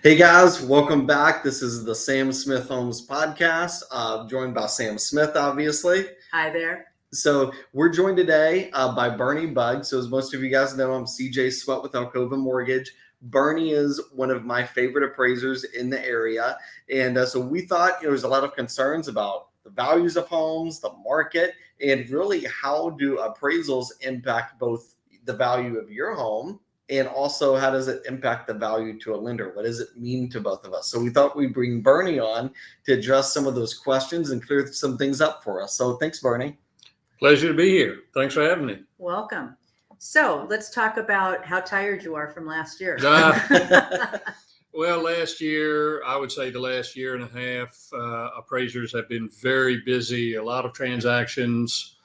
Hey guys, welcome back. This is the Sam Smith Homes podcast, joined by Sam Smith, obviously. Hi there. So we're joined today by Bernie Bugg. So as most of you guys know, I'm CJ Sweat with Alcova Mortgage. Bernie is one of my favorite appraisers in the area. And so we thought there's a lot of concerns about the values of homes, the market, and really how do appraisals impact both the value of your home and also how does it impact the value to a lender? What does it mean to both of us? So we thought we'd bring Bernie on to address some of those questions and clear some things up for us. So thanks, Bernie. Pleasure to be here. Thanks for having me. Welcome. So let's talk about how tired you are from last year. Well, last year, I would say the last year and a half, appraisers have been very busy. A lot of transactions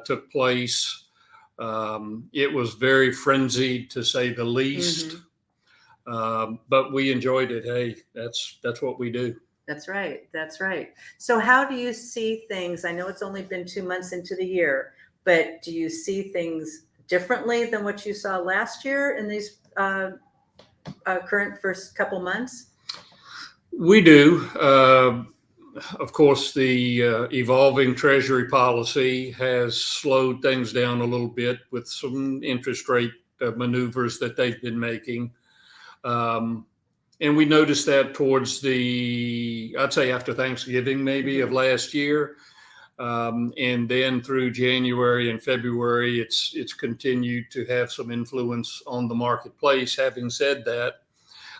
took place. It was very frenzied, to say the least. But we enjoyed it. Hey, that's what we do. That's right. That's right. So how do you see things? I know it's only been 2 months into the year, but do you see things differently than what you saw last year in these current first couple months? We do. Of course, the evolving Treasury policy has slowed things down a little bit with some interest rate maneuvers that they've been making. And we noticed that towards I'd say after Thanksgiving, maybe of last year. And then through January and February, it's continued to have some influence on the marketplace. Having said that,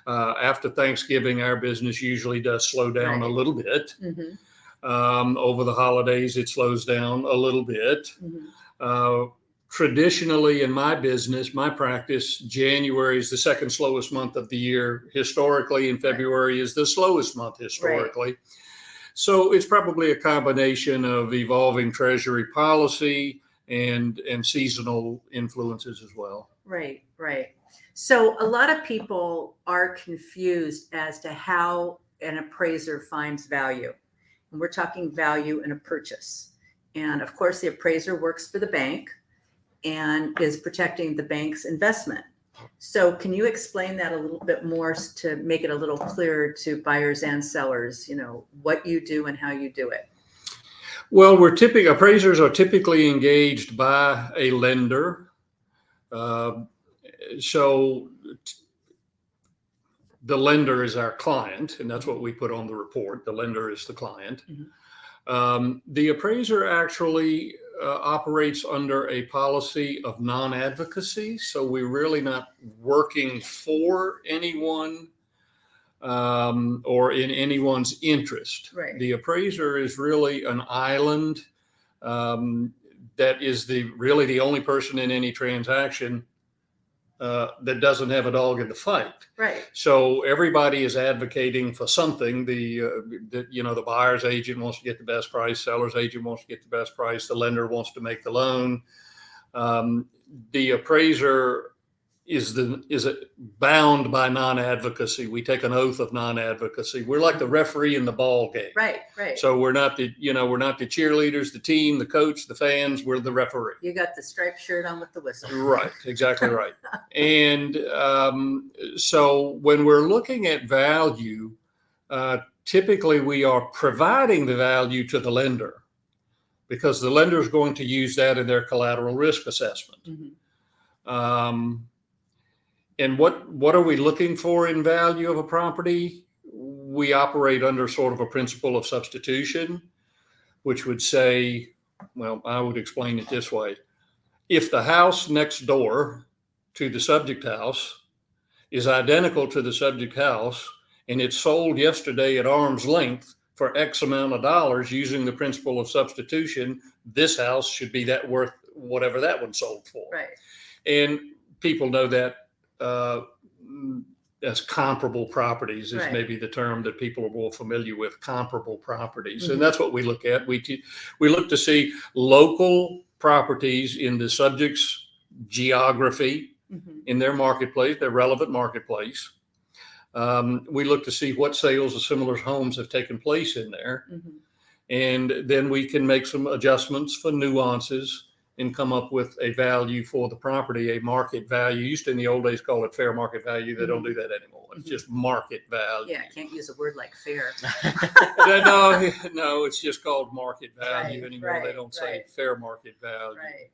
after Thanksgiving, our business usually does slow down a little bit. Over the holidays, it slows down a little bit. Traditionally, in my business, my practice, January is the second slowest month of the year historically, and February is the slowest month historically. So it's probably a combination of evolving Treasury policy and seasonal influences as well. Right, right. So a lot of people are confused as to how an appraiser finds value. And we're talking value in a purchase. And of course, the appraiser works for the bank and is protecting the bank's investment. So can you explain that a little bit more to make it a little clearer to buyers and sellers, what you do and how you do it? Well, appraisers are typically engaged by a lender. So the lender is our client, and that's what we put on the report. The lender is the client. The appraiser actually operates under a policy of non-advocacy. So we're really not working for anyone or in anyone's interest. Right. The appraiser is really an island that is really the only person in any transaction that doesn't have a dog in the fight. Right. So everybody is advocating for something. The buyer's agent wants to get the best price. Seller's agent wants to get the best price. The lender wants to make the loan. The appraiser is bound by non-advocacy. We take an oath of non-advocacy. We're like the referee in the ball game. Right, right. So we're not the cheerleaders, the team, the coach, the fans. We're the referee. You got the striped shirt on with the whistle. Right, exactly right. And so when we're looking at value, typically we are providing the value to the lender because the lender is going to use that in their collateral risk assessment. And what are we looking for in value of a property? We operate under sort of a principle of substitution, which would say, well, I would explain it this way. If the house next door to the subject house is identical to the subject house and it's sold yesterday at arm's length for X amount of dollars using the principle of substitution, this house should be that worth whatever that one sold for. Right. And people know that as comparable properties is maybe the term that people are more familiar with, comparable properties. And that's what we look at. We look to see local properties in the subject's geography, in their marketplace, their relevant marketplace. We look to see what sales of similar homes have taken place in there. And then we can make some adjustments for nuances and come up with a value for the property, a market value. Used to in the old days call it fair market value. They don't do that anymore. It's just market value. Yeah, I can't use a word like fair. No, it's just called market value Right, anymore. They don't say fair market value. Right.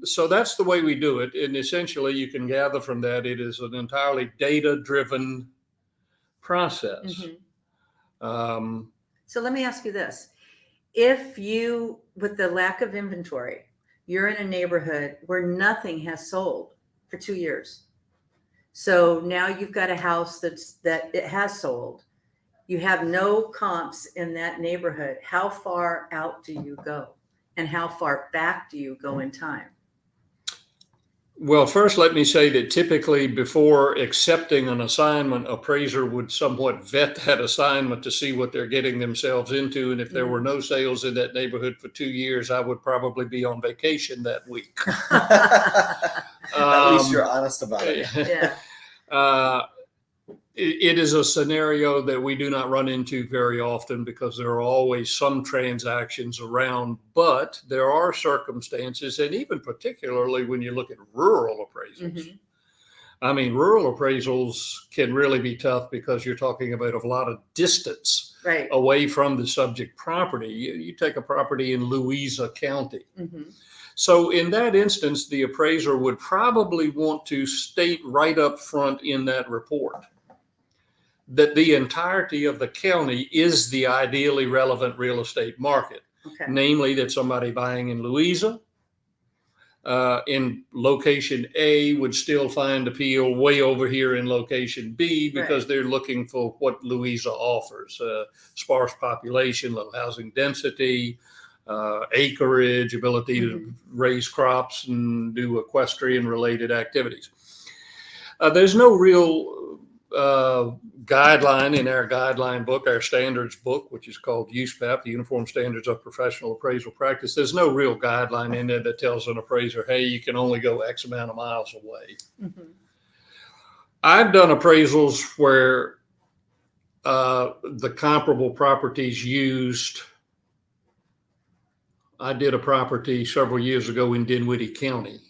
So that's the way we do it. And essentially, you can gather from that it is an entirely data-driven process. So let me ask you this. If you, with the lack of inventory, you're in a neighborhood where nothing has sold for 2 years. So now you've got a house that it has sold. You have no comps in that neighborhood. How far out do you go? And how far back do you go in time? Well, first, let me say that typically before accepting an assignment, appraiser would somewhat vet that assignment to see what they're getting themselves into. And if there were no sales in that neighborhood for 2 years, I would probably be on vacation that week. At least you're honest about it. Yeah. It is a scenario that we do not run into very often because there are always some transactions around, but there are circumstances, and even particularly when you look at rural appraisals. I mean, rural appraisals can really be tough because you're talking about a lot of distance away from the subject property. You take a property in Louisa County. So in that instance, the appraiser would probably want to state right up front in that report that the entirety of the county is the ideally relevant real estate market. Namely that somebody buying in Louisa in location A would still find appeal way over here in location B because they're looking for what Louisa offers, sparse population, low housing density, acreage, ability to raise crops and do equestrian related activities. There's no real guideline in our guideline book, our standards book, which is called USPAP, the Uniform Standards of Professional Appraisal Practice. There's no real guideline in there that tells an appraiser, hey, you can only go X amount of miles away. I've done appraisals where the comparable properties used. I did a property several years ago in Dinwiddie County.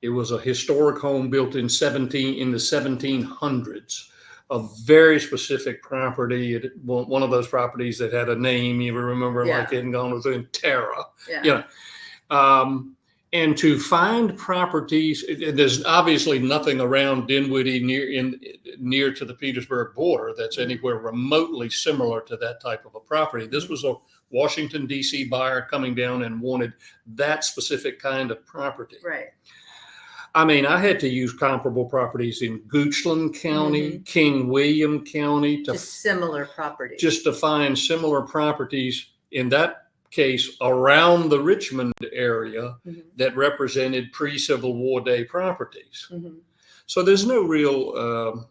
It was a historic home built in the 1700s, a very specific property. One of those properties that had a name, you remember, like it had gone through Terra. And to find properties, there's obviously nothing around Dinwiddie near to the Petersburg border that's anywhere remotely similar to that type of a property. This was a Washington, D.C. buyer coming down and wanted that specific kind of property. I mean, I had to use comparable properties in Goochland County, King William County, just similar properties, just to find similar properties in that case around the Richmond area that represented pre-Civil War day properties. So there's no real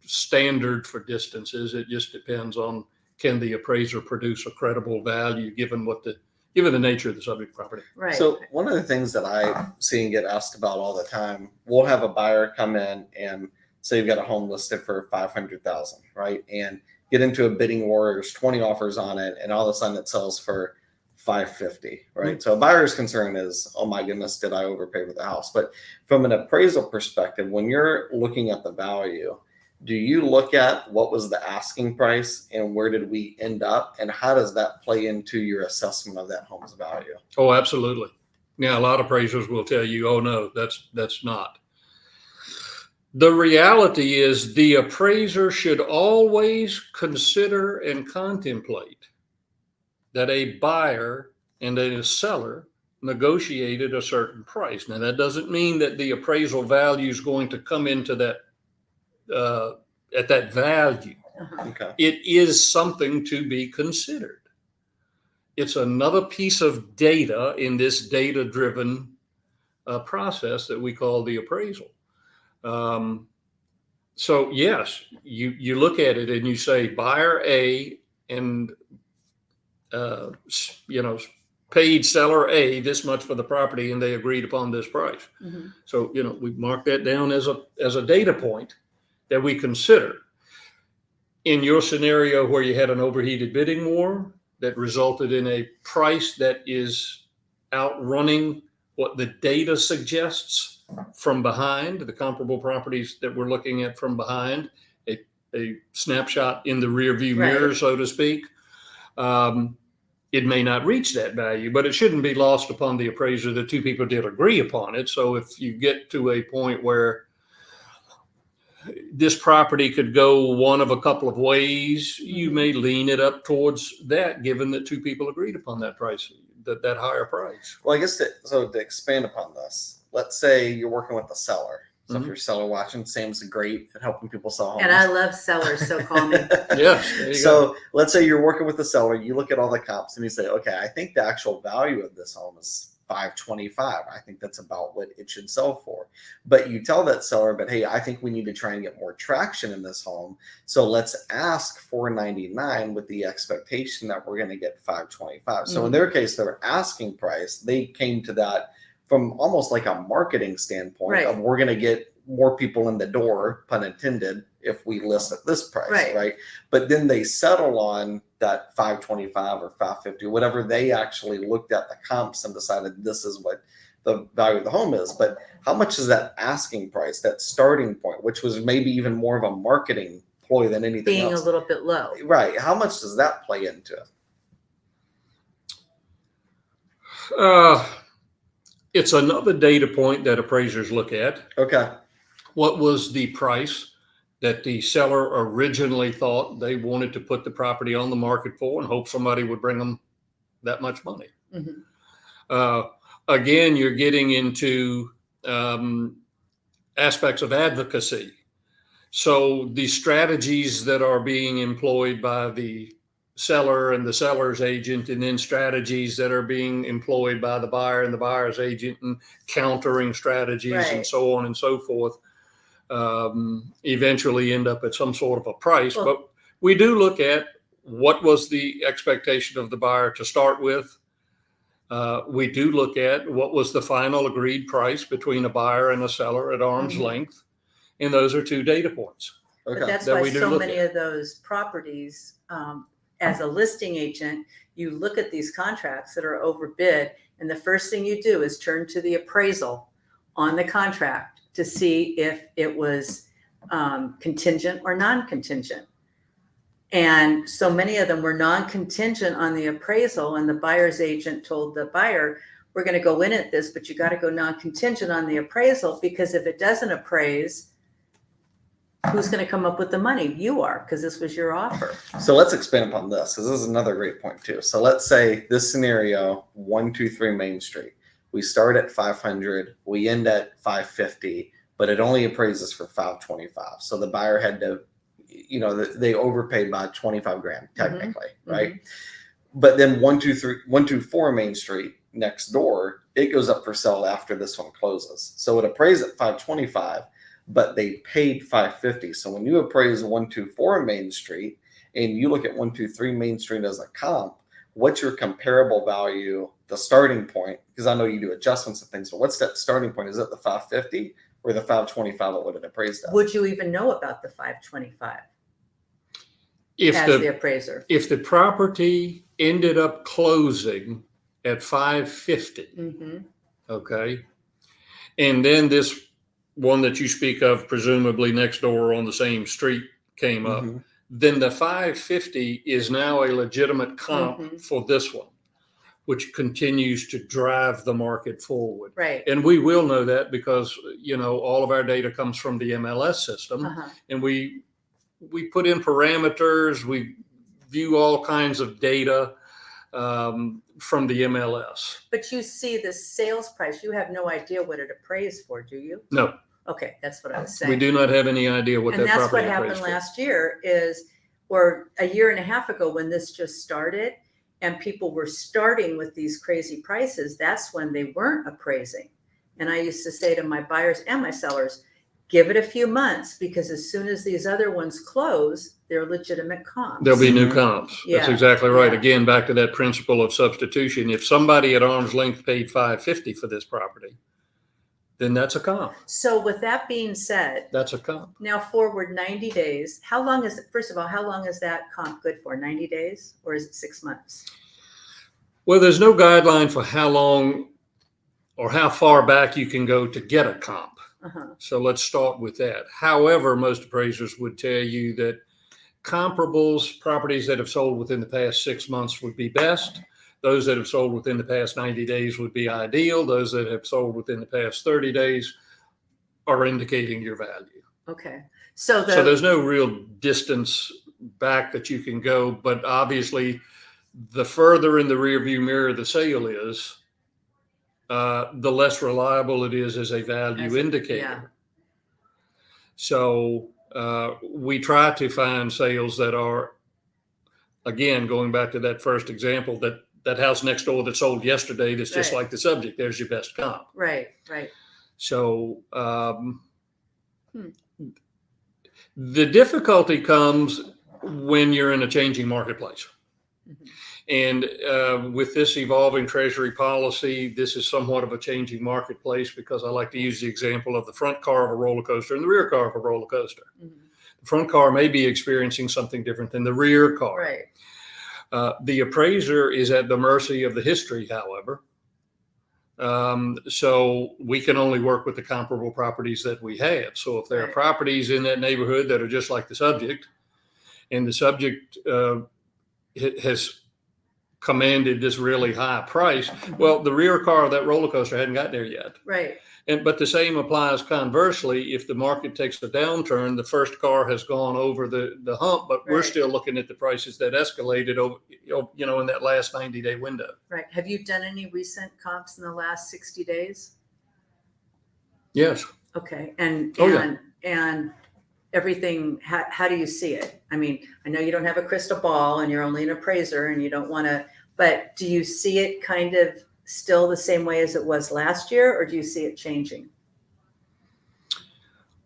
standard for distances. It just depends on, can the appraiser produce a credible value given the nature of the subject property. So one of the things that I see and get asked about all the time, we'll have a buyer come in and say you've got a home listed for $500,000, right? And get into a bidding war, there's 20 offers on it, and all of a sudden it sells for $550,000, right? So a buyer's concern is, oh my goodness, did I overpay for the house? But from an appraisal perspective, when you're looking at the value, do you look at what was the asking price and where did we end up, and how does that play into your assessment of that home's value? Oh, absolutely. Yeah, a lot of appraisers will tell you, oh no, that's not. The reality is the appraiser should always consider and contemplate that a buyer and a seller negotiated a certain price. Now, that doesn't mean that the appraisal value is going to come into that at that value. It is something to be considered. It's another piece of data in this data-driven process that we call the appraisal. So yes, you look at it and you say buyer A and paid seller A this much for the property, and they agreed upon this price. So we mark that down as a data point that we consider. In your scenario where you had an overheated bidding war, that resulted in a price that is outrunning what the data suggests from behind, the comparable properties that we're looking at from behind, a snapshot in the rear view mirror, Right. so to speak, it may not reach that value, but it shouldn't be lost upon the appraiser that two people did agree upon it. So if you get to a point where this property could go one of a couple of ways, you may lean it up towards that, given that two people agreed upon that price, that higher price. Well, I guess to expand upon this, let's say you're working with the seller. So if you're seller watching, Sam's great at helping people sell homes. And I love sellers, so call me. Yes. There you So go. let's say you're working with the seller, you look at all the comps and you say, okay, I think the actual value of this home is $525. I think that's about what it should sell for. But you tell that seller, but hey, I think we need to try and get more traction in this home. So let's ask $499 with the expectation that we're going to get $525. So in their case, their asking price, they came to that from almost like a marketing standpoint of we're going to get more people in the door, pun intended, if we list at this price, right? But then they settle on that $525 or $550, whatever they actually looked at the comps and decided this is what the value of the home is. But how much is that asking price, that starting point, which was maybe even more of a marketing ploy than anything Being else? a little bit low. Right. How much does that play into it? It's another data point that appraisers look at. Okay. What was the price that the seller originally thought they wanted to put the property on the market for, and hope somebody would bring them that much money? Again, you're getting into aspects of advocacy. So the strategies that are being employed by the seller and the seller's agent, and then strategies that are being employed by the buyer and the buyer's agent, and countering strategies and so on and so forth, eventually end up at some sort of a price. But we do look at what was the expectation of the buyer to start with. We do look at what was the final agreed price between a buyer and a seller at arm's length. And those are two data points. But that's why so many of those properties, as a listing agent, you look at these contracts that are overbid, and the first thing you do is turn to the appraisal on the contract to see if it was contingent or non-contingent. And so many of them were non-contingent on the appraisal, and the buyer's agent told the buyer, we're going to go in at this, but you got to go non-contingent on the appraisal, because if it doesn't appraise, who's going to come up with the money? You are, because this was your offer. So let's expand upon this, because this is another great point too. So let's say this scenario, 123 Main Street. We start at 500, we end at 550, but it only appraises for 525. So the buyer had to, they overpaid by 25 grand technically, right? But then 124 Main Street next door, it goes up for sale after this one closes. So it appraised at 525, but they paid 550. So when you appraise 124 Main Street and you look at 123 Main Street as a comp, what's your comparable value, the starting point? Because I know you do adjustments and things, but what's that starting point? Is it the 550 or the 525 at what it appraised at? Would you even know about the 525 If the appraiser? If the property ended up closing at 550, okay, and then this one that you speak of, presumably next door on the same street, came up, then the 550 is now a legitimate comp for this one, which continues to drive the market forward. Right. And we will know that because, all of our data comes from the MLS system, and we put in parameters, we view all kinds of data from the MLS. But you see the sales price, you have no idea what it appraised for, do you? No. Okay, that's what I was saying. We do not have any idea what that property appraised for. And that's what happened last year or a year and a half ago when this just started, and people were starting with these crazy prices. That's when they weren't appraising. And I used to say to my buyers and my sellers, give it a few months, because as soon as these other ones close, they're legitimate comps. There'll be new comps. Yeah. That's exactly right. Yeah. Again, back to that principle of substitution. If somebody at arm's length paid $550 for this property, then that's a comp. So with that being said, That's a comp. now forward 90 days, how long is it? First of all, how long is that comp good for? 90 days or is it 6 months? Well, there's no guideline for how long or how far back you can go to get a comp. So let's start with that. However, most appraisers would tell you that comparables, properties that have sold within the past 6 months would be best. Those that have sold within the past 90 days would be ideal. Those that have sold within the past 30 days are indicating your value. Okay. So there's no real distance back that you can go, but obviously the further in the rearview mirror the sale is, the less reliable it is as a value indicator. Yeah. So we try to find sales that are, again, going back to that first example, that house next door that sold yesterday that's just like the subject, there's your best comp. Right. So the difficulty comes when you're in a changing marketplace. And with this evolving Treasury policy, this is somewhat of a changing marketplace, because I like to use the example of the front car of a roller coaster and the rear car of a roller coaster. The front car may be experiencing something different than the rear car. Right. The appraiser is at the mercy of the history, however. So we can only work with the comparable properties that we have. So if there are properties in that neighborhood that are just like the subject, and the subject has commanded this really high price, well, the rear car of that roller coaster hadn't got there yet. Right. But the same applies conversely. If the market takes a downturn, the first car has gone over the hump, but we're still looking at the prices that escalated over, in that last 90-day window. Right. Have you done any recent comps in the last 60 days? Yes. Okay. And yeah. and everything, how do you see it? I mean, I know you don't have a crystal ball and you're only an appraiser and you don't want to, but do you see it kind of still the same way as it was last year, or do you see it changing?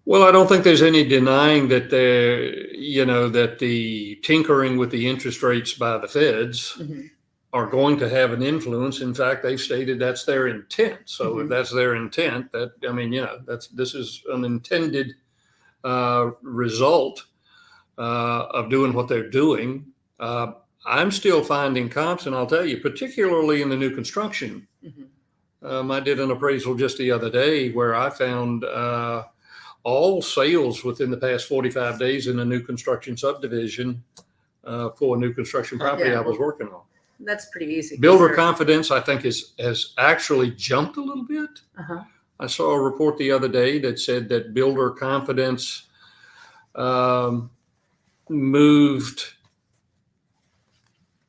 Well, I don't think there's any denying that that the tinkering with the interest rates by the feds are going to have an influence. In fact, they've stated that's their intent. So if that's their intent, this is an intended result of doing what they're doing. I'm still finding comps, and I'll tell you, particularly in the new construction. I did an appraisal just the other day where I found all sales within the past 45 days in a new construction subdivision for a new construction property I was working on. That's pretty easy. Builder confidence, I think, has actually jumped a little bit. I saw a report the other day that said that builder confidence moved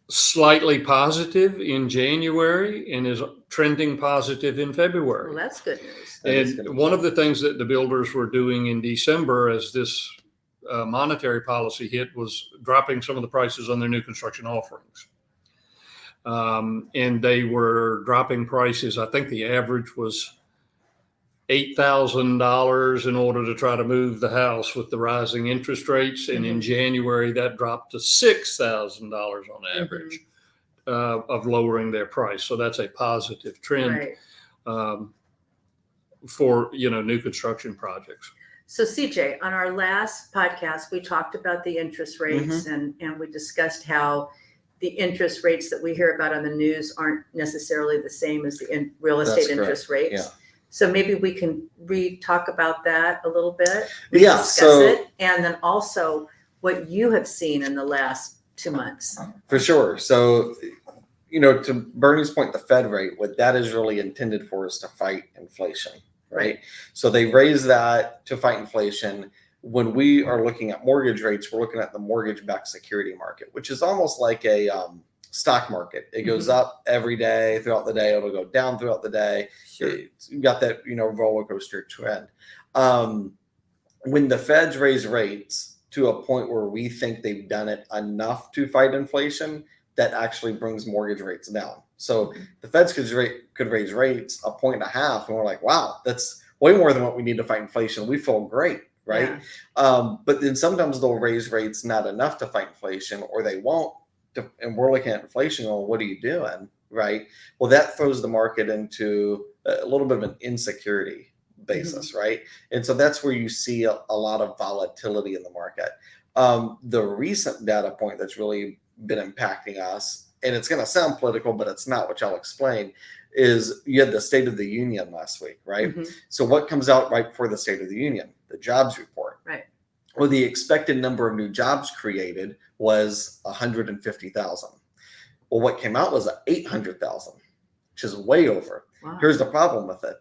slightly positive in January and is trending positive in February. Well, that's good news. And one of the things that the builders were doing in December as this monetary policy hit was dropping some of the prices on their new construction offerings. And they were dropping prices. I think the average was $8,000 in order to try to move the house with the rising interest rates. And in January, that dropped to $6,000 on average of lowering their price. So that's a positive trend for, new construction projects. So CJ, on our last podcast, we talked about the interest rates and we discussed how the interest rates that we hear about on the news aren't necessarily the same as the real estate interest rates. Yeah. So maybe we can talk about that a little bit. Discuss it. And then also what you have seen in the last 2 months. For sure. So, to Bernie's point, the Fed rate, what that is really intended for is to fight inflation, right? So they raise that to fight inflation. When we are looking at mortgage rates, we're looking at the mortgage-backed security market, which is almost like a stock market. It goes up every day throughout the day. It'll go down throughout the day. You got that, roller coaster trend. When the feds raise rates to a point where we think they've done it enough to fight inflation, that actually brings mortgage rates down. So the feds could raise rates 1.5 and we're like, wow, that's way more than what we need to fight inflation. We feel great, right? But then sometimes they'll raise rates not enough to fight inflation, or they won't. And we're looking at inflation. Well, what are you doing, right? Well, that throws the market into a little bit of an insecurity basis, right? And so that's where you see a lot of volatility in the market. The recent data point that's really been impacting us, and it's going to sound political, but it's not, which I'll explain, is you had the State of the Union last week, right? So what comes out right before the State of the Union? The jobs report. Right. Well, the expected number of new jobs created was 150,000. Well, what came out was 800,000, which is way over. Wow. Here's the problem with it.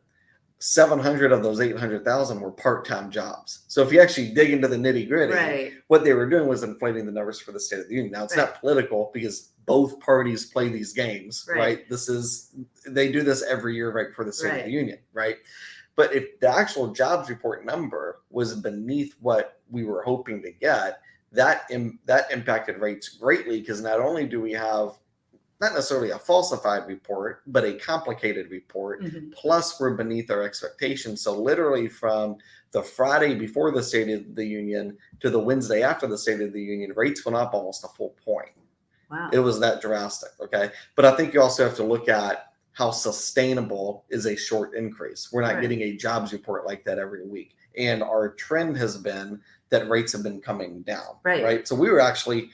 700 of those 800,000 were part-time jobs. So if you actually dig into the nitty-gritty, Right. what they were doing was inflating the numbers for the State of the Union. Now, it's not political because both parties play these games, right? They do this every year right before the State of the Union, right? But if the actual jobs report number was beneath what we were hoping to get, that impacted rates greatly, because not only do we have not necessarily a falsified report, but a complicated report, plus we're beneath our expectations. So literally from the Friday before the State of the Union to the Wednesday after the State of the Union, rates went up almost a full point. Wow. It was that drastic, okay? But I think you also have to look at how sustainable is a short increase. We're not getting a jobs report like that every week. And our trend has been that rates have been coming down, right? So we were actually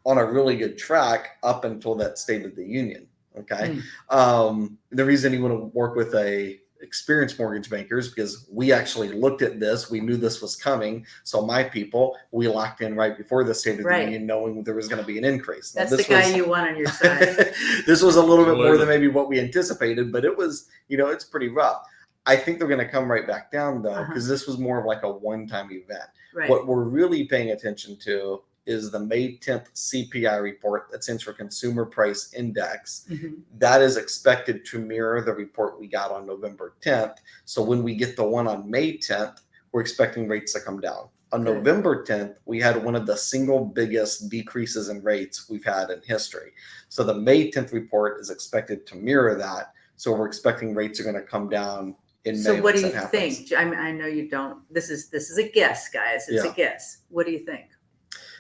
on a really good track up until that State of the Union, okay? The reason you want to work with a experienced mortgage banker is because we actually looked at this. We knew this was coming. So my people, we locked in right before the State of the Union, knowing there was going to be an increase. That's the guy you want on your side. This was a little bit more than maybe what we anticipated, but it was, it's pretty rough. I think they're going to come right back down, though, because this was more of like a one-time event. What we're really paying attention to is the May 10th CPI report. That stands for Consumer Price Index. That is expected to mirror the report we got on November 10th. So when we get the one on May 10th, we're expecting rates to come down. On November 10th, we had one of the single biggest decreases in rates we've had in history. So the May 10th report is expected to mirror that. So we're expecting rates are going to come down in May. So what do you think? I know you don't. This is a guess, guys. It's a guess. What do you think?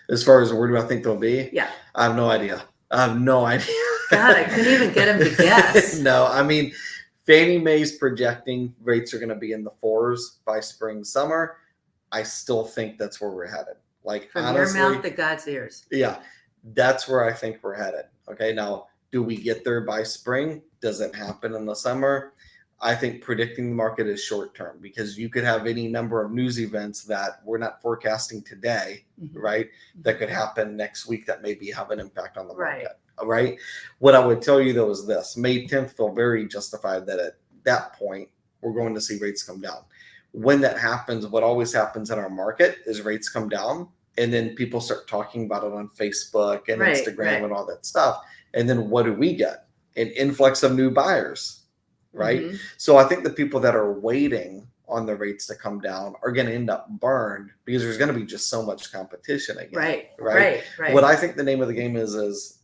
As far as where do I think they'll be? Yeah. I have no idea. God, I couldn't even get him to guess. No, I mean, Fannie Mae's projecting rates are going to be in the 4s by spring, summer. I still think that's where we're headed. Like, From honestly, your mouth to God's ears. Yeah, that's where I think we're headed. Okay, now, do we get there by spring? Does it happen in the summer? I think predicting the market is short term, because you could have any number of news events that we're not forecasting today, right? That could happen next week that maybe have an impact on the market, right? What I would tell you, though, is this. May 10th feel very justified that at that point, we're going to see rates come down. When that happens, what always happens in our market is rates come down, and then people start talking about it on Facebook and Instagram and all that stuff. And then what do we get? An influx of new buyers. Right. So I think the people that are waiting on the rates to come down are going to end up burned, because there's going to be just so much competition again. Right. What I think the name of the game is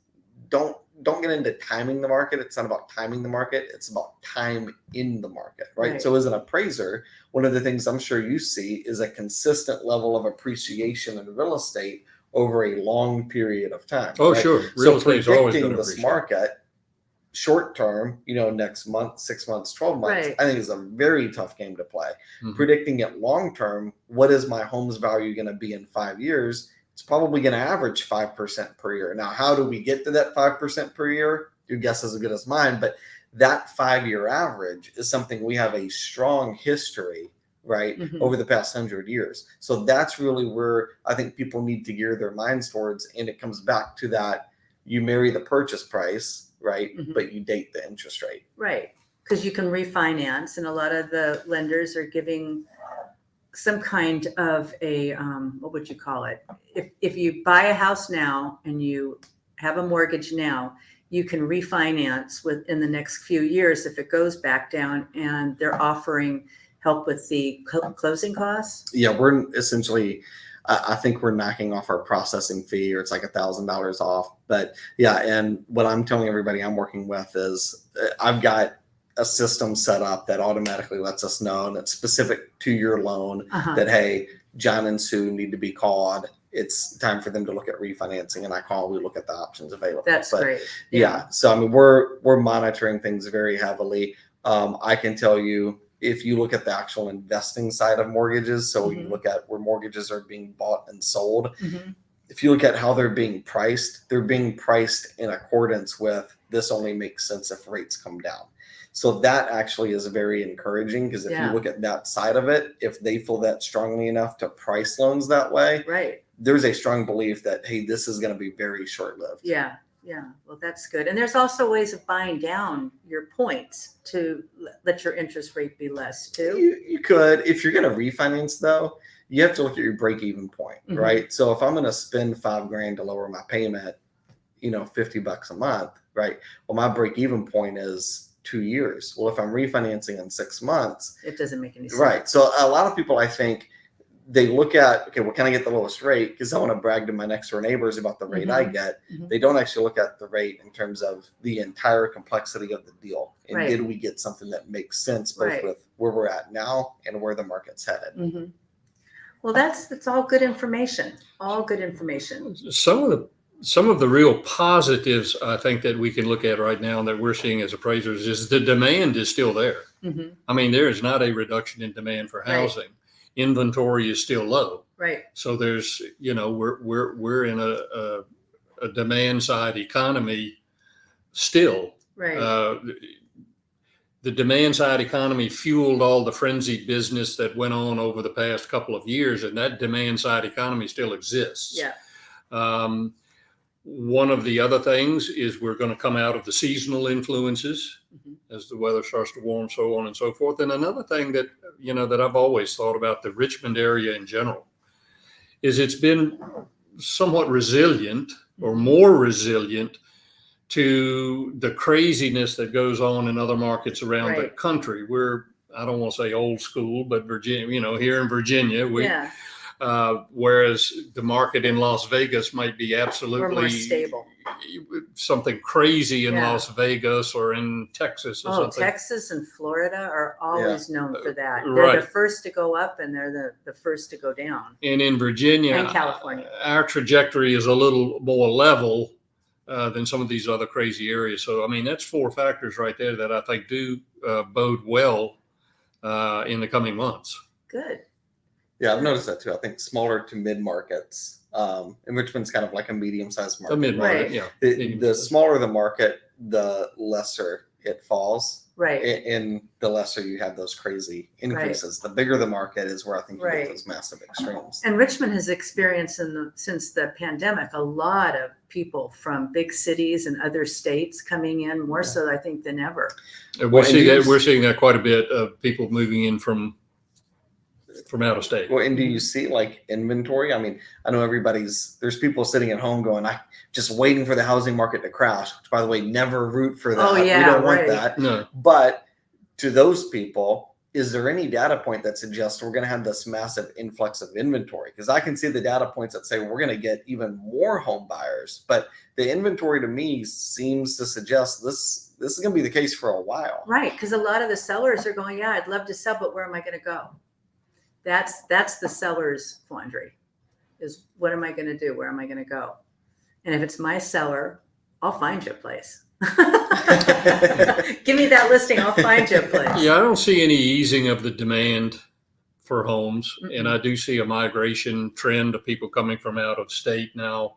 don't get into timing the market. It's not about timing the market. It's about time in the market. Right. So as an appraiser, one of the things I'm sure you see is a consistent level of appreciation in real estate over a long period of time. Oh, sure. Real estate is always going to this market short term, next month, 6 months, 12 months, I think is a very tough game to play. Predicting it long term, what is my home's value going to be in 5 years? It's probably going to average 5% per year. Now, how do we get to that 5% per year? Your guess is as good as mine, but that 5-year average is something we have a strong history, right, over the past 100 years. So that's really where I think people need to gear their minds towards. And it comes back to that: you marry the purchase price, right? But you date the interest rate. Right. Because you can refinance, and a lot of the lenders are giving some kind of a, what would you call it? If you buy a house now and you have a mortgage now, you can refinance within the next few years if it goes back down, and they're offering help with the closing costs. Yeah, we're essentially, I think we're knocking off our processing fee, or it's like $1,000 off. But yeah, and what I'm telling everybody I'm working with is I've got a system set up that automatically lets us know, and it's specific to your loan, that, hey, John and Sue need to be called. It's time for them to look at refinancing, and I call, we look at the options available. That's great. Yeah. So, I mean, we're monitoring things very heavily. I can tell you, if you look at the actual investing side of mortgages, so you Mhm. look at where mortgages are being bought and sold, Mhm. if you look at how they're being priced in accordance with this only makes sense if rates come down. So that actually is very encouraging, because if you Yeah. look at that side of it, if they feel that strongly enough to price loans that way, Right. there's a strong belief that, hey, this is going to be very short lived. Yeah. Yeah. Well, that's good. And there's also ways of buying down your points to let your interest rate be less too. You could, if you're going to refinance though, you have to look at your break even point, Mhm. right? So if I'm going to spend $5,000 to lower my payment, $50 a month, right? Well, my break even point is 2 years. Well, if I'm refinancing in 6 months, It doesn't make any sense. right? So a lot of people, I think, they look at, okay, well, can I get the lowest rate? Because I want to brag to my next door neighbors about the rate I get. Mhm. They don't actually look at the rate in terms of the entire complexity of the deal. And Right. did we get something that makes sense both Right. with where we're at now and where the market's headed? Mhm. Well, that's all good information. All good information. Some of the real positives I think that we can look at right now that we're seeing as appraisers is the demand is still there. Mhm. I mean, there is not a reduction in demand for Right. housing. Inventory is still low. Right. So there's, we're in a demand side economy still. Right. The demand side economy fueled all the frenzied business that went on over the past couple of years, and that demand side economy still exists. Yeah. One of the other things is we're going to come out of the seasonal influences Mhm. as the weather starts to warm, so on and so forth. And another thing that, that I've always thought about the Richmond area in general is it's been somewhat resilient or more resilient to the craziness that goes on in other markets around the Right. country. I don't want to say old school, but Virginia, here in Virginia, Yeah. whereas the market in Las Vegas might be We're absolutely more stable. something crazy in Yeah. Las Vegas or in Texas or Oh, something. Texas and Florida are always known for that. They're Right. the first to go up and they're the first to go down. And in Virginia And California. our trajectory is a little more level than some of these other crazy areas. So, I mean, that's 4 factors right there that I think do bode well in the coming months. Good. Yeah, I've noticed that too. I think smaller to mid markets, and Richmond's kind of like a medium sized market. The mid-market, Right. yeah. The smaller the market, the lesser it falls. Right. And the lesser you have those crazy increases. The bigger the market is where I think you Right. get those massive extremes. And Richmond has experienced since the pandemic a lot of people from big cities and other states coming in more so I think than ever. We're seeing that quite a bit of people moving in from out of state. Well, and do you see like inventory? I mean, I know there's people sitting at home going, I just waiting for the housing market to crash, which by the way, never root for that. Oh, yeah, we don't want right. that. No. But to those people, is there any data point that suggests we're going to have this massive influx of inventory? Because I can see the data points that say we're going to get even more home buyers, but the inventory to me seems to suggest this is going to be the case for a while. Right, because a lot of the sellers are going, yeah, I'd love to sell, but where am I going to go? That's the seller's quandary, is what am I going to do? Where am I going to go? And if it's my seller, I'll find you a place. Give me that listing. I'll find you a place. Yeah, I don't see any easing of the demand for homes. Mm-mm. And I do see a migration trend of people coming from out of state now.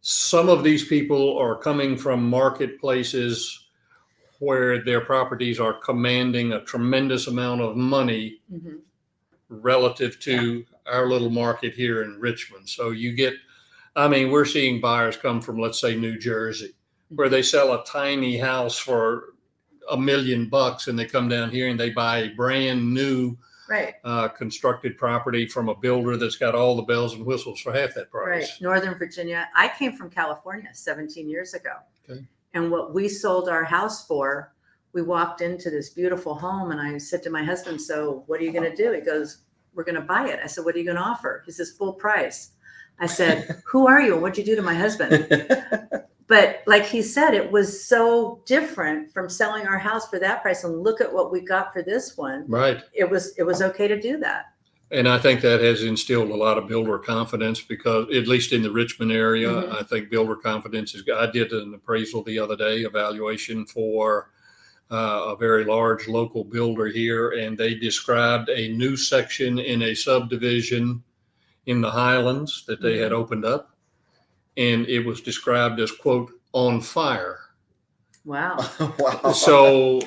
Some of these people are coming from marketplaces where their properties are commanding a tremendous amount of money Mhm. relative to our little market here in Richmond. So we're seeing buyers come from, let's say, New Jersey, where they sell a tiny house for $1 million and they come down here and they buy a brand new Right. constructed property from a builder that's got all the bells and whistles for half that price. Right. Northern Virginia. I came from California 17 years ago. Okay. And what we sold our house for, we walked into this beautiful home and I said to my husband, so what are you going to do? He goes, we're going to buy it. I said, what are you going to offer? He says, full price. I said, who are you? And what'd you do to my husband? But like he said, it was so different from selling our house for that price. And look at what we got for this one. Right. It was okay to do that. And I think that has instilled a lot of builder confidence because, at least in the Richmond area, Mhm. I think builder confidence I did an appraisal the other day, evaluation for a very large local builder here, and they described a new section in a subdivision in the Highlands that they had opened up, and it was described as, quote, on fire. Wow. Wow. So,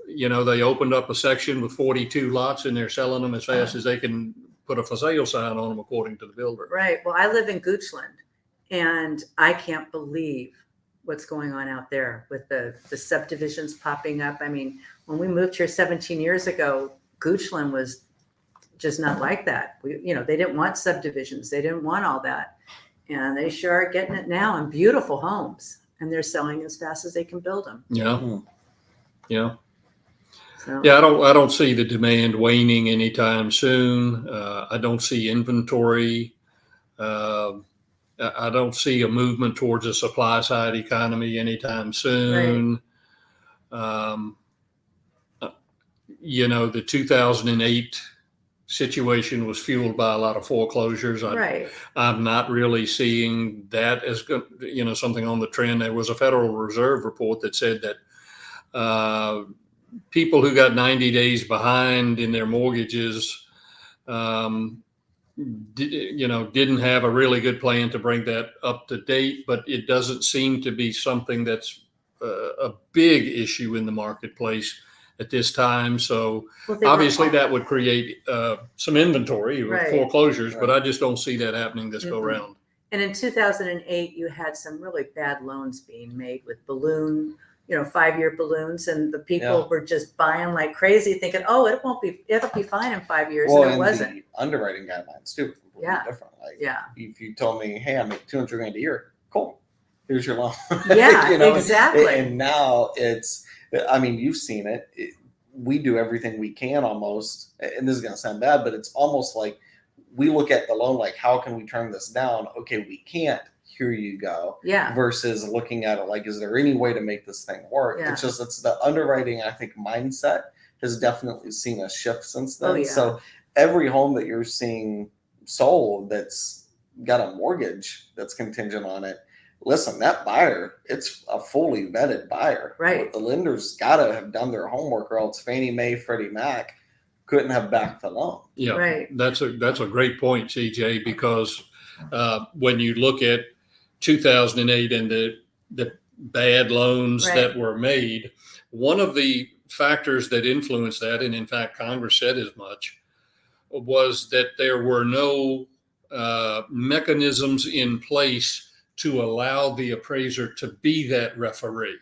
they opened up a section with 42 lots, and they're selling them as fast as they can put a for sale sign on them, according to the builder. Right. Well, I live in Goochland, and I can't believe what's going on out there with the subdivisions popping up. I mean, when we moved here 17 years ago, Goochland was just not like that. They didn't want subdivisions. They didn't want all that. And they sure are getting it now in beautiful homes, and they're selling as fast as they can build them. Yeah. Yeah. So, Yeah, I don't see the demand waning anytime soon. I don't see inventory. I don't see a movement towards a supply side economy anytime soon. Right. The 2008 situation was fueled by a lot of foreclosures. I'm not really seeing that as good, something on the trend. There was a Federal Reserve report that said that people who got 90 days behind in their mortgages, didn't have a really good plan to bring that up to date, but it doesn't seem to be something that's a big issue in the marketplace at this time. So obviously that would create some inventory with foreclosures, but I just don't see that happening this go round. And in 2008, you had some really bad loans being made with balloon 5-year balloons, and the people were just buying like crazy, thinking, "Oh, it'll be fine in 5 years," and it wasn't. The underwriting guidelines too, different. Like, if you told me, "Hey, I make $200,000 a year," cool, here's your loan. Yeah, exactly. And now it's, you've seen it. We do everything we can almost, and this is going to sound bad, but it's almost like we look at the loan like, how can we turn this down? Okay, we can't. Here you go. Yeah. Versus looking at it like, is there any way to make this thing work? Yeah. It's the underwriting, I think, mindset has definitely seen a shift since then. Oh, yeah. So every home that you're seeing sold that's got a mortgage that's contingent on it, listen, that buyer, it's a fully vetted buyer. Right. The lender's got to have done their homework, or else Fannie Mae, Freddie Mac couldn't have backed the loan. Yeah, right. That's a great point, CJ, because when you look at 2008 and the bad loans that were made, one of the factors that influenced that, and in fact Congress said as much, was that there were no mechanisms in place to allow the appraiser to be that referee.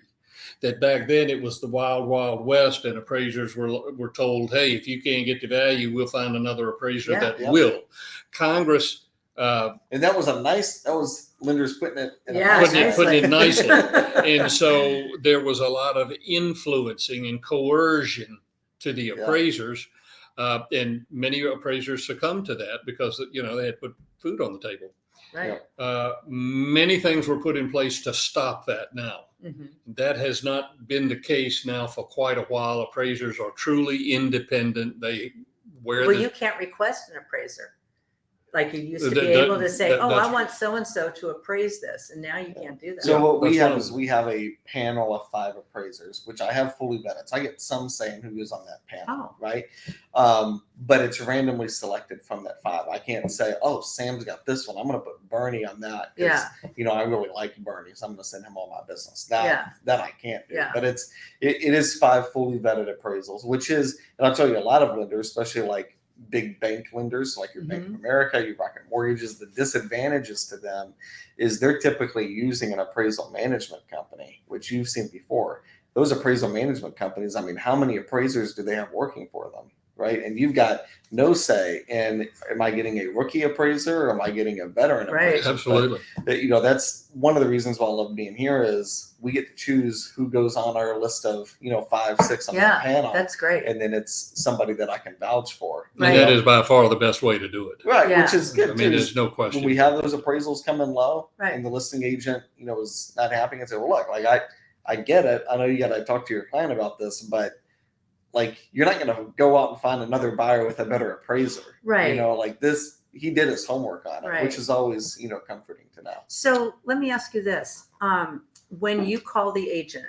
That back then it was the wild, wild west, and appraisers were told, "Hey, if you can't get the value, we'll find another appraiser that will." Congress, and that was lenders putting it putting it nicely. And so there was a lot of influencing and coercion to the appraisers, and many appraisers succumbed to that because they had put food on the table. Right. Many things were put in place to stop that now. Mm-hmm. That has not been the case now for quite a while. Appraisers are truly independent. You can't request an appraiser. Like you used to be able to say, I want so-and-so to appraise this. And now you can't do that. So what we have is we have a panel of 5 appraisers, which I have fully vetted. So I get some say in who goes on that panel, right? But it's randomly selected from that 5. I can't say, oh, Sam's got this one, I'm going to put Bernie on that. I really like Bernie, so I'm going to send him all my business. That I can't do. But it is 5 fully vetted appraisals, which is, and I'll tell you, a lot of lenders, especially like big bank lenders like your Bank of America, your Rocket Mortgages, the disadvantages to them is they're typically using an appraisal management company, which you've seen before. Those appraisal management companies, how many appraisers do they have working for them, right? And you've got no say in, am I getting a rookie appraiser or am I getting a veteran appraiser? Absolutely. But, that's one of the reasons why I love being here is we get to choose who goes on our list of 5, 6 on the panel. That's great. And then it's somebody that I can vouch for. And that is by far the best way to do it. Right, which is good. There's no question. When we have those appraisals come in low, and the listing agent, is not happy and say, well, look, like I get it. I know you got to talk to your client about this, but like you're not going to go out and find another buyer with a better appraiser, right? Like this, he did his homework on it, which is always comforting to know. So let me ask you this: when you call the agent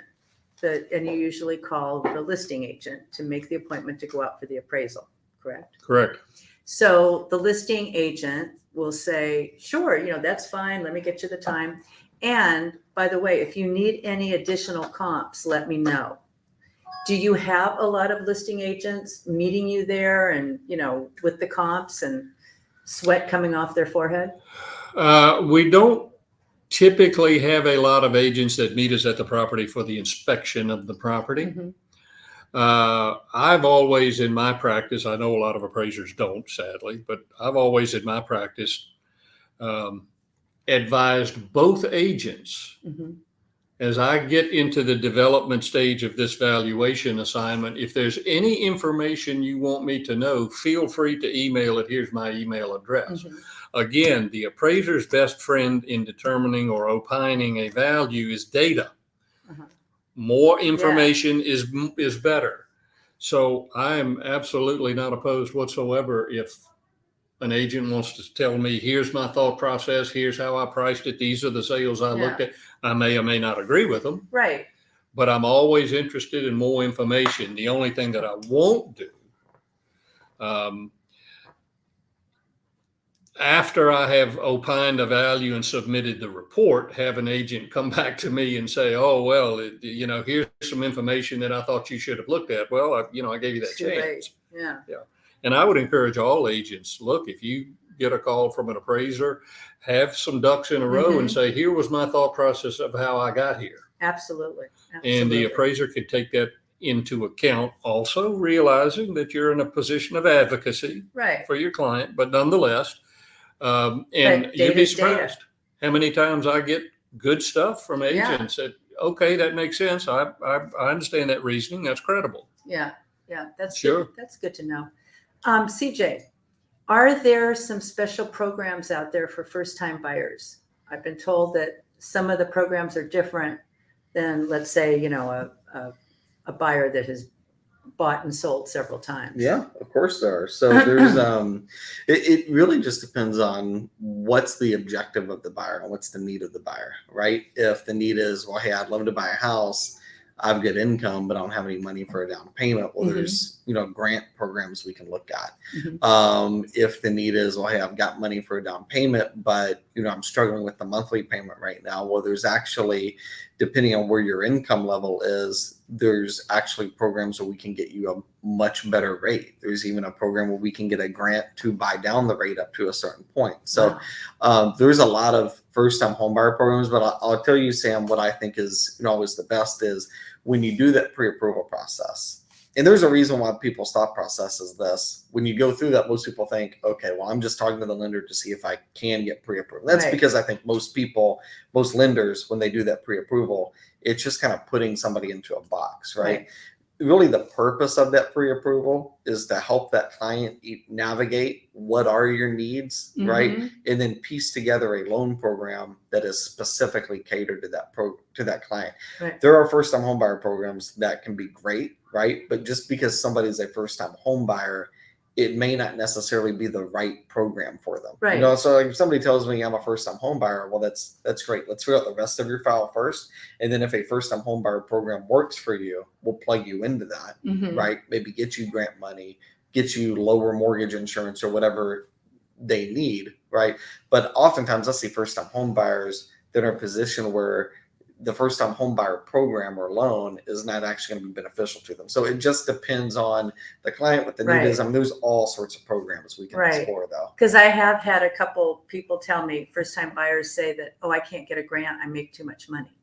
and you usually call the listing agent to make the appointment to go out for the appraisal, correct? Correct. So the listing agent will say, sure, that's fine. Let me get you the time. And by the way, if you need any additional comps, let me know. Do you have a lot of listing agents meeting you there and, with the comps and sweat coming off their forehead? We don't typically have a lot of agents that meet us at the property for the inspection of the property. Mhm. I've always, in my practice, I know a lot of appraisers don't, sadly, but I've always, in my practice, advised both agents Mhm. as I get into the development stage of this valuation assignment. If there's any information you want me to know, feel free to email it. Here's my email address. Mhm. Again, the appraiser's best friend in determining or opining a value is data. Uh-huh. More information is better. So I am absolutely not opposed whatsoever if an agent wants to tell me, here's my thought process, here's how I priced it, these are the sales I looked at. I may or may not agree with them, Right. but I'm always interested in more information. The only thing that I won't do, after I have opined a value and submitted the report, have an agent come back to me and say, oh, well, here's some information that I thought you should have looked at. Well, I gave you that Too chance. late. Yeah. And I would encourage all agents, look, if you get a call from an appraiser, have some ducks in a row and say, here was my thought process of how I got here. Absolutely. And the appraiser could take that into account, also realizing that you're in a position of advocacy Right. for your client, but nonetheless, and But you'd be data's data. surprised how many times I get good stuff from agents that, okay, that makes sense. I understand that reasoning. That's credible. Yeah. That's Sure. good. That's good to know. CJ, are there some special programs out there for first-time buyers? I've been told that some of the programs are different than, let's say, a buyer that has bought and sold several times. Yeah, of course there are. So there's it really just depends on what's the objective of the buyer and what's the need of the buyer, right? If the need is, well, hey, I'd love to buy a house, I have good income, but I don't have any money for a down payment. Well, there's grant programs we can look at. If the need is, well, hey, I've got money for a down payment, but I'm struggling with the monthly payment right now. Well, there's actually, depending on where your income level is, there's actually programs where we can get you a much better rate. There's even a program where we can get a grant to buy down the rate up to a certain point. So there's a lot of first-time homebuyer programs, but I'll tell you, Sam, what I think is always the best is when you do that pre-approval process. And there's a reason why people's thought process is this. When you go through that, most people think, okay, well, I'm just talking to the lender to see if I can get pre-approval. That's because I think most lenders, when they do that pre-approval, it's just kind of putting somebody into a box, right? Really, the purpose of that pre-approval is to help that client navigate what are your needs, right? And then piece together a loan program that is specifically catered to that client. There are first-time homebuyer programs that can be great, right? But just because somebody's a first-time homebuyer, it may not necessarily be the right program for them. So if somebody tells me I'm a first-time homebuyer, well, that's great. Let's figure out the rest of your file first. And then if a first-time homebuyer program works for you, we'll plug you into that, right? Maybe get you grant money, get you lower mortgage insurance or whatever they need, right? But oftentimes I see first-time homebuyers that are in a position where the first-time homebuyer program or loan is not actually going to be beneficial to them. So it just depends on the client, what the need is. I mean, there's all sorts of programs we can explore, though. Because I have had a couple people tell me, first-time buyers say that, oh, I can't get a grant. I make too much money.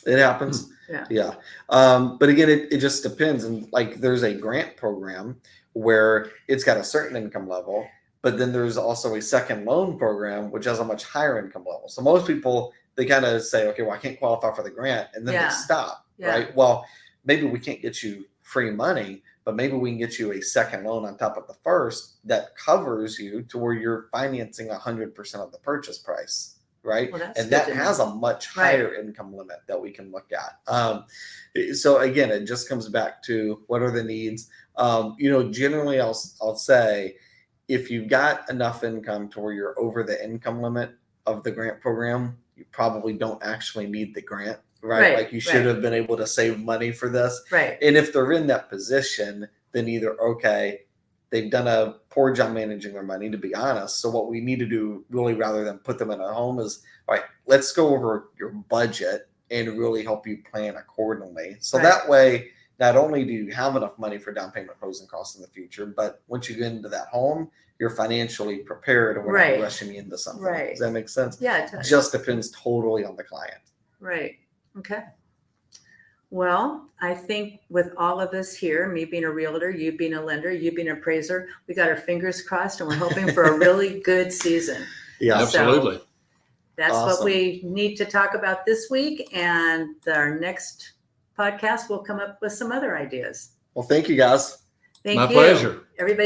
It happens. But again, it just depends. And like there's a grant program where it's got a certain income level, but then there's also a second loan program, which has a much higher income level. So most people, they kind of say, okay, well, I can't qualify for the grant. And then they stop, right? Well, maybe we can't get you free money, but maybe we can get you a second loan on top of the first that covers you to where you're financing 100% of the purchase price, right? Well, and that has a much higher income limit that we can look at. So again, it just comes back to what are the needs? Generally I'll say, if you've got enough income to where you're over the income limit of the grant program, you probably don't actually need the grant, right? Right, Like you should right. have been able to save money for this. Right. And if they're in that position, then either, okay, they've done a poor job managing their money, to be honest. So what we need to do, really, rather than put them in a home, is, all right, let's go over your budget and really help you plan accordingly. So Right. that way, not only do you have enough money for down payment, closing costs in the future, but once you get into that home, you're financially prepared and we're Right. not rushing you into something. Right. Does that make sense? Yeah, it does. Just depends totally on the client. Right. Okay. Well, I think with all of us here, me being a realtor, you being a lender, you being an appraiser, we got our fingers crossed and we're hoping for a really good season. Yeah, Absolutely. So that's Awesome. what we need to talk about this week. And our next podcast will come up with some other ideas. Well, thank you guys. Thank My you. pleasure. Everybody